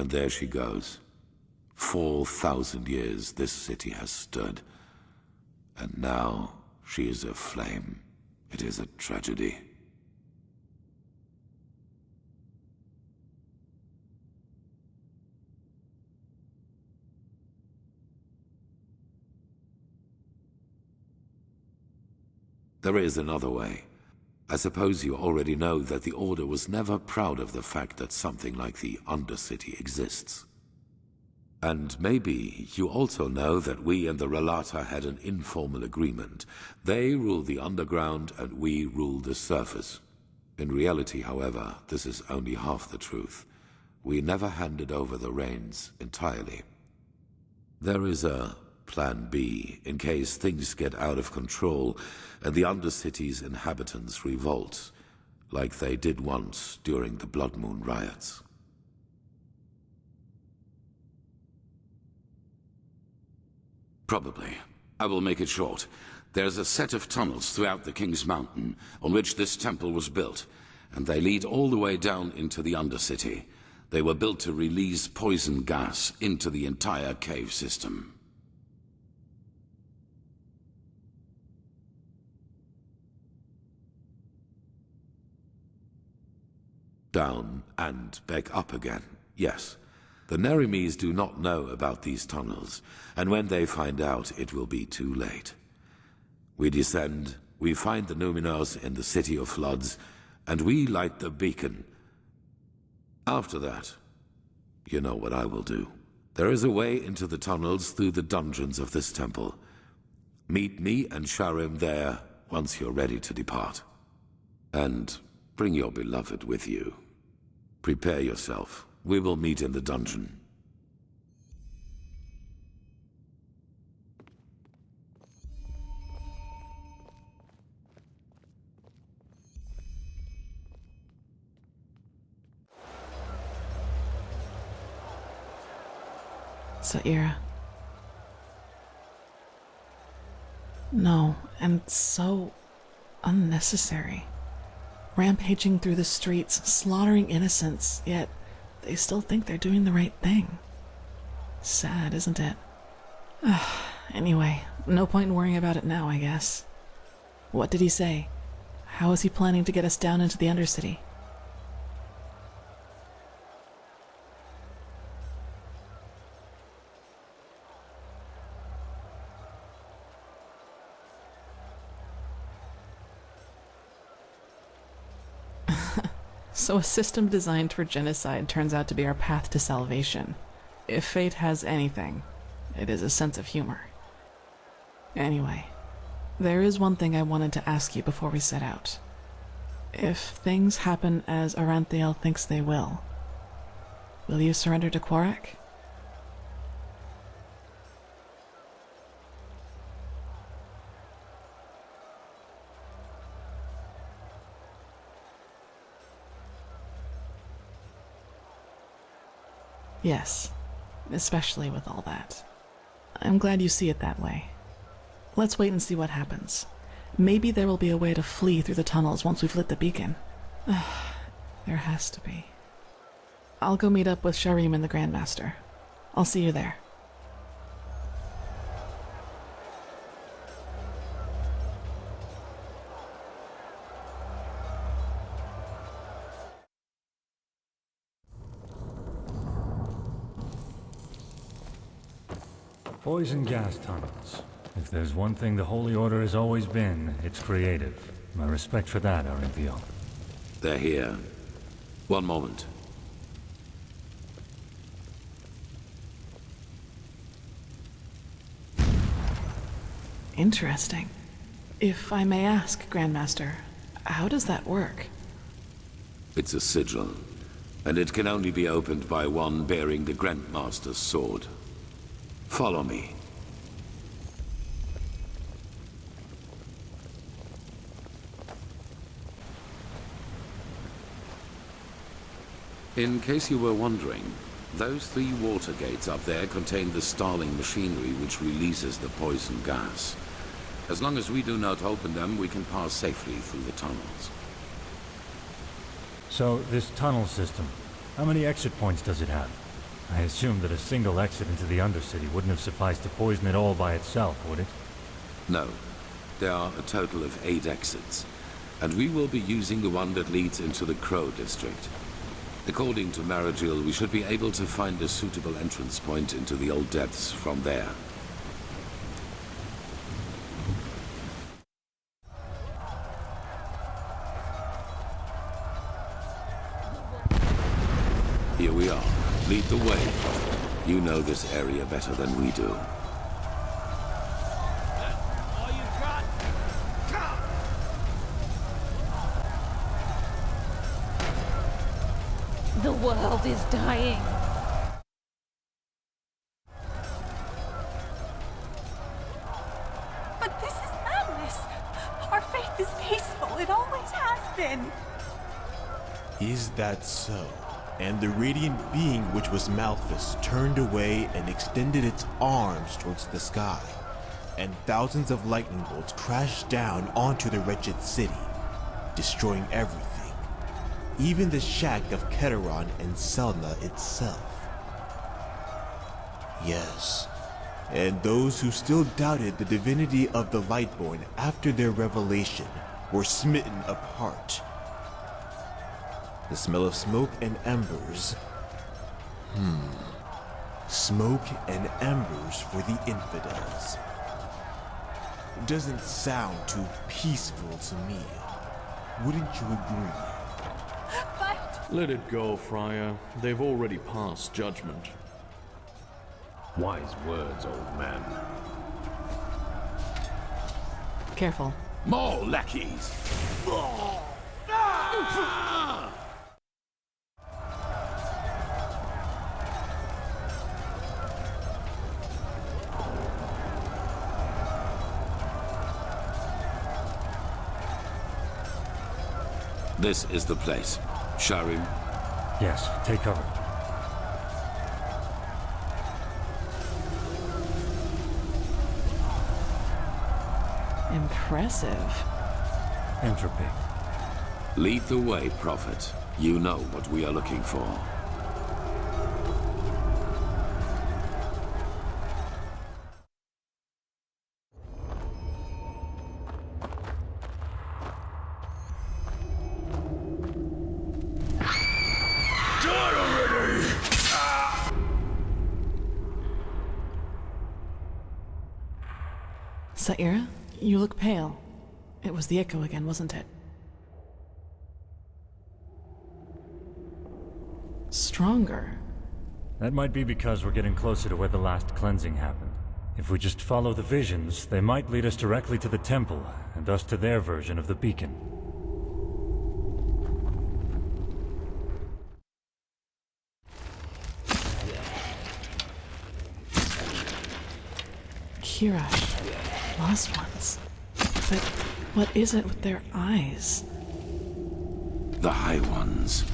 And there she goes. 4,000 years this city has stood. And now she is aflame. It is a tragedy. There is another way. I suppose you already know that the Order was never proud of the fact that something like the Undercity exists. And maybe you also know that we and the Relata had an informal agreement. They rule the underground and we rule the surface. In reality, however, this is only half the truth. We never handed over the reins entirely. There is a Plan B in case things get out of control and the Undercity's inhabitants revolt, like they did once during the Blood Moon riots. Probably. I will make it short. There's a set of tunnels throughout the King's Mountain on which this temple was built, and they lead all the way down into the Undercity. They were built to release poison gas into the entire cave system. Down and back up again, yes. The Nerimes do not know about these tunnels, and when they find out, it will be too late. We descend, we find the Numenors in the City of Floods, and we light the beacon. After that, you know what I will do. There is a way into the tunnels through the dungeons of this temple. Meet me and Sharim there once you're ready to depart. And bring your beloved with you. Prepare yourself. We will meet in the dungeon. Saira. No, and so unnecessary. Rampaging through the streets, slaughtering innocents, yet they still think they're doing the right thing. Sad, isn't it? Anyway, no point in worrying about it now, I guess. What did he say? How is he planning to get us down into the Undercity? So a system designed for genocide turns out to be our path to salvation. If fate has anything, it is a sense of humor. Anyway, there is one thing I wanted to ask you before we set out. If things happen as Arhanteal thinks they will you surrender to Quarak? Yes, especially with all that. I'm glad you see it that way. Let's wait and see what happens. Maybe there will be a way to flee through the tunnels once we've lit the beacon. There has to be. I'll go meet up with Sharim and the Grandmaster. I'll see you there. Poison gas tunnels. If there's one thing the Holy Order has always been, it's creative. My respect for that, Arhanteal. They're here. One moment. Interesting. If I may ask, Grandmaster, how does that work? It's a sigil, and it can only be opened by one bearing the Grandmaster's sword. Follow me. In case you were wondering, those 3 water gates up there contain the Starling machinery which releases the poison gas. As long as we do not open them, we can pass safely through the tunnels. So, this tunnel system, how many exit points does it have? I assume that a single exit into the Undercity wouldn't have sufficed to poison it all by itself, would it? No. There are a total of 8 exits, and we will be using the one that leads into the Crow District. According to Maragil, we should be able to find a suitable entrance point into the old depths from there. Here we are. Lead the way, Prophet. You know this area better than we do. All you got? Come! The world is dying. But this is madness. Our faith is peaceful. It always has been. Is that so? And the radiant being which was Malthus turned away and extended its arms towards the sky, and thousands of lightning bolts crashed down onto the wretched city, destroying everything, even the shack of Keteron and Selna itself. Yes, and those who still doubted the divinity of the Lightborn after their revelation were smitten apart. The smell of smoke and embers. Smoke and embers for the infidels. Doesn't sound too peaceful to me. Wouldn't you agree? But Let it go, Friar. They've already passed judgment. Wise words, old man. Careful. More lackeys! This is the place. Sharim, Yes, take cover. Impressive. Entropy. lead the way, Prophet. You know what we are looking for. Saira, you look pale. It was the echo again, wasn't it? Stronger. That might be because we're getting closer to where the last cleansing happened. If we just follow the visions, they might lead us directly to the temple, and thus to their version of the beacon. Kirash. Lost ones. But what is it with their eyes? The High Ones.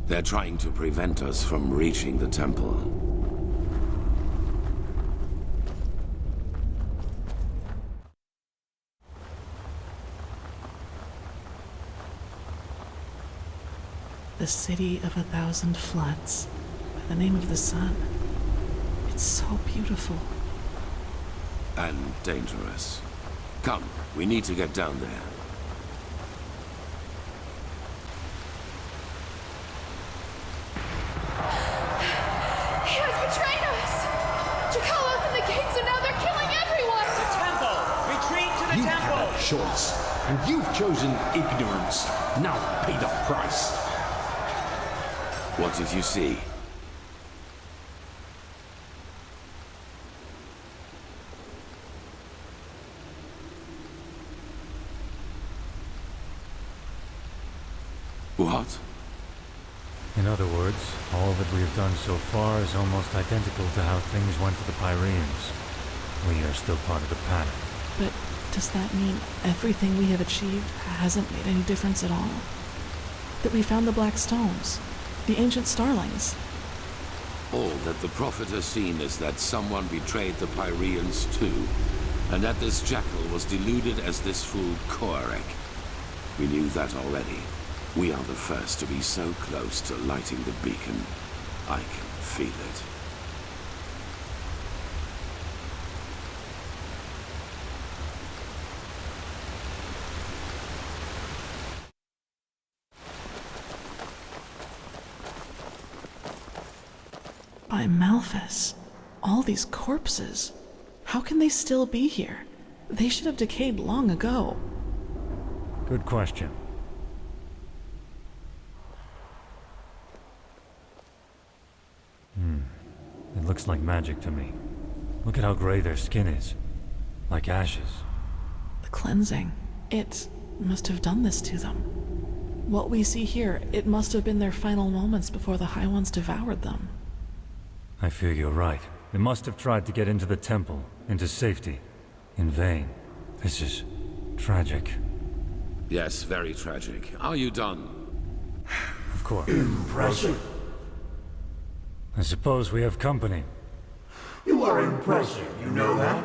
They're trying to prevent us from reaching the temple. The City of 1,000 Floods. By the name of the sun. It's so beautiful. And dangerous. Come, we need to get down there. He has betrayed us! Jakal opened the gates and now they're killing everyone! The temple! Retreat to the You temple! had a choice, and you've chosen ignorance. Now pay the price. What did you see? What? In other words, all that we have done so far is almost identical to how things went for the Pyreans. We are still part of the pattern. But does that mean everything we have achieved hasn't made any difference at all? That we found the Black Stones, the ancient starlings? All that the Prophet has seen is that someone betrayed the Pyreans too, and that this jackal was deluded as this fool Koarek. We knew that already. We are the first to be so close to lighting the beacon. I can feel it. by Malphas. All these corpses. How can they still be here? They should have decayed long ago. Good question. It looks like magic to me. Look at how gray their skin is. Like ashes. The cleansing. It must have done this to them. What we see here, it must have been their final moments before the High Ones devoured them. I fear you're right. They must have tried to get into the temple, into safety. In vain. This is tragic. Yes, very tragic. Are you done? Of course. Impressive. I suppose we have company. You are impressive, you know that?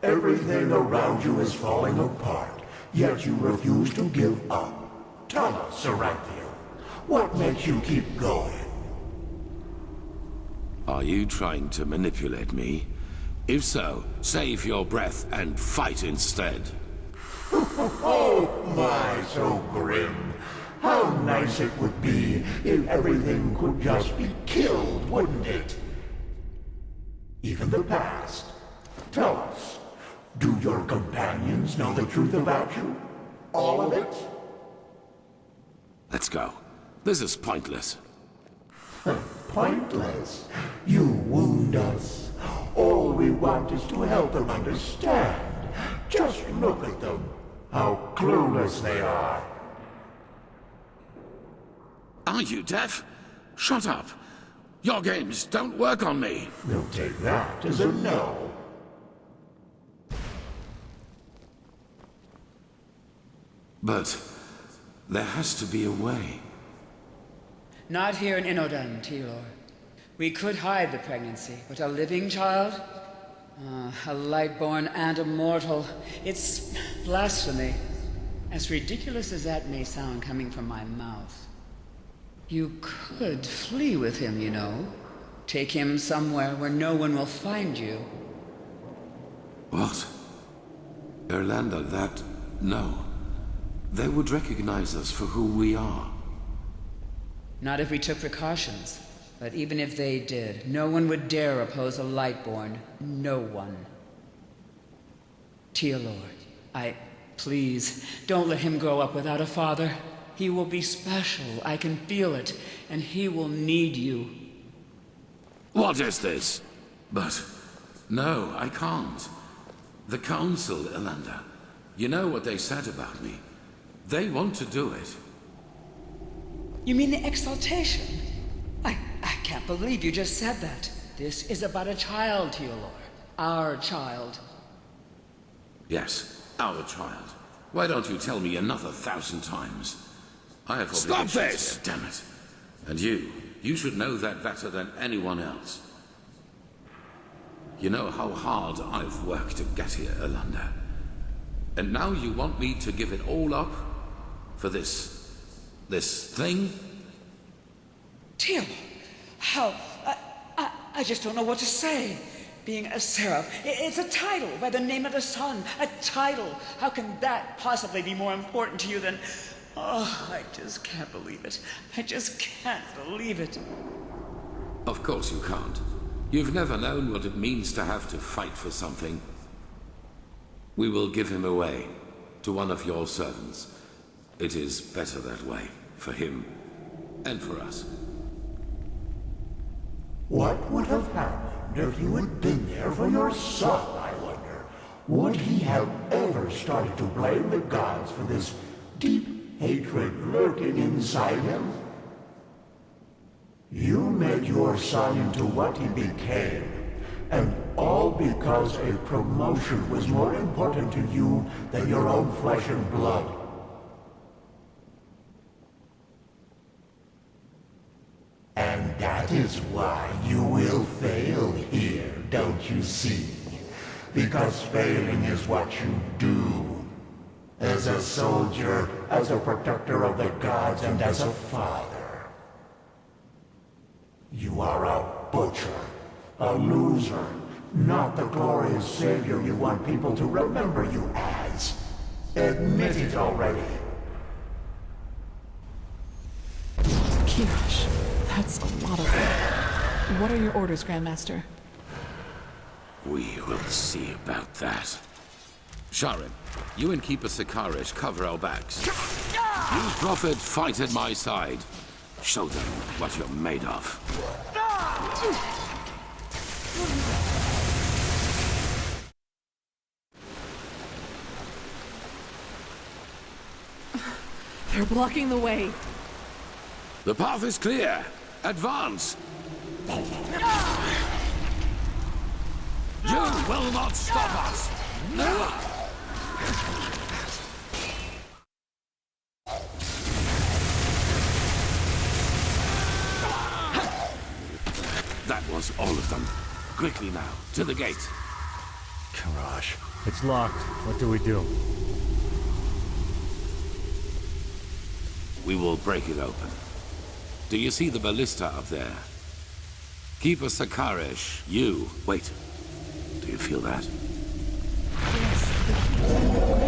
Everything around you is falling apart, yet you refuse to give up. Tell us, Arhanteal, what makes you keep going? Are you trying to manipulate me? If so, save your breath and fight instead. Oh my, so grim. How nice it would be if everything could just be killed, wouldn't it? Even the past. Tell us, do your companions know the truth about you? All of it? Let's go. This is pointless. Pointless? You wound us. All we want is to help them understand. Just look at them. How clueless they are. Are you deaf? Shut up. Your games don't work on me. We'll take that as a no. But there has to be a way. Not here in Inodan, Tilor. We could hide the pregnancy, but a living child? A lightborn and a mortal. It's blasphemy. As ridiculous as that may sound coming from my mouth. You could flee with him, you know. Take him somewhere where no one will find you. What? Irlanda, that... no. They would recognize us for who we are. Not if we took precautions. But even if they did, no one would dare oppose a Lightborn. No one. Tilor, please, don't let him grow up without a father. He will be special, I can feel it, and he will need you. What is this? But... no, I can't. The Council, Irlanda. You know what they said about me. They want to do it. You mean the exaltation? I can't believe you just said that. This is about a child, Tilor. Our child. Yes, our child. Why don't you tell me another 1,000 times? I have obligations. Stop this! Here, damn it. And you should know that better than anyone else. You know how hard I've worked to get here, Irlanda. And now you want me to give it all up? For this thing? Tilor, how? I just don't know what to say. Being a seraph, it's a title by the name of the sun. A title. How can that possibly be more important to you than... oh, I just can't believe it. I just can't believe it. Of course you can't. You've never known what it means to have to fight for something. We will give him away to one of your servants. It is better that way, for him and for us. What would have happened if you had been there for your son, I wonder? Would he have ever started to blame the gods for this deep hatred lurking inside him? You made your son into what he became, and all because a promotion was more important to you than your own flesh and blood. And that is why you will fail here, don't you see? Because failing is what you do. As a soldier, as a protector of the gods, and as a father. You are a butcher, a loser, not the glorious savior you want people to remember you as. Admit it already. Kirash, that's a lot of work. What are your orders, Grandmaster? We will see about that. Sharim, you and Keeper Sakaresh cover our backs. You, Prophet, fight at my side. Show them what you're made of. They're blocking the way. The path is clear. Advance. You will not stop us. That was all of them. Quickly now, to the gate. Karash. It's locked. What do we do? We will break it open. Do you see the ballista up there? Keeper Sakaresh, you... Wait. Do you feel that? Yes,